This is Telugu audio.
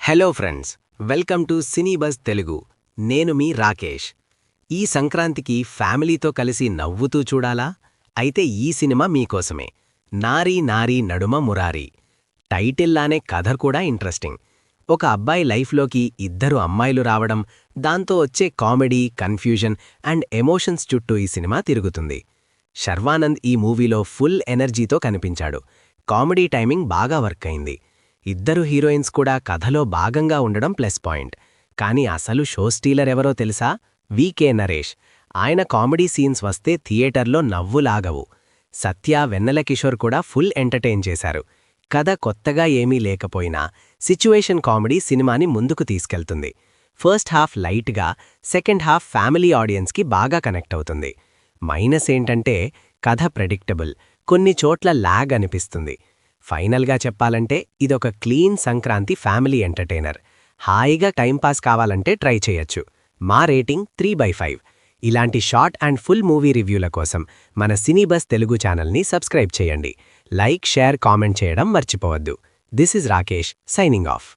Hello friends, welcome to Cinebuzz Telugu. నేను మీ రాకేష్. ఈ సంక్రాంతికి ఫ్యామిలీతో కలిసి నవ్వుతూ చూడాలా? అయితే ఈ సినిమా మీకోసమే. నారీ నారీ నడుమ మురారి. టైటిల్లానే కథ కూడా ఇంట్రెస్టింగ్. ఒక అబ్బాయి లైఫ్లోకి ఇద్దరు అమ్మాయిలు రావడం, దాంతో వచ్చే కామెడీ, కన్ఫ్యూజన్ అండ్ ఎమోషన్స్ చుట్టూ ఈ సినిమా తిరుగుతుంది. శర్వానంద్ ఈ మూవీలో ఫుల్ ఎనర్జీతో కనిపించాడు. కామెడీ టైమింగ్ బాగా వర్క్ అయింది. ఇద్దరు హీరోయిన్స్ కూడా కథలో భాగంగా ఉండడం ప్లస్ పాయింట్. కానీ అసలు షో స్టీలర్ ఎవరో తెలుసా? వికే నరేష్. ఆయన కామెడీ సీన్స్ వస్తే థియేటర్లో నవ్వులాగవు. సత్య, వెన్నెల కిషోర్ కూడా ఫుల్ ఎంటర్టైన్ చేశారు. కథ కొత్తగా ఏమీ లేకపోయినా సిచ్యువేషన్ కామెడీ సినిమాని ముందుకు తీసుకెళ్తుంది. ఫస్ట్ హాఫ్ లైట్గా, సెకండ్ హాఫ్ ఫ్యామిలీ ఆడియన్స్కి బాగా కనెక్ట్ అవుతుంది. మైనస్ ఏంటంటే కథ ప్రెడిక్టబుల్, కొన్ని చోట్ల లాగ్ అనిపిస్తుంది. ఫైనల్గా చెప్పాలంటే ఇదొక క్లీన్ సంక్రాంతి ఫ్యామిలీ ఎంటర్టైనర్. హాయిగా టైంపాస్ కావాలంటే ట్రై చేయొచ్చు. మా రేటింగ్ 3/5. ఇలాంటి షార్ట్ అండ్ ఫుల్ మూవీ రివ్యూల కోసం మన సినీబస్ తెలుగు ఛానల్ని సబ్స్క్రైబ్ చేయండి. లైక్, షేర్, కామెంట్ చేయడం మర్చిపోవద్దు. This is Rakesh, signing off.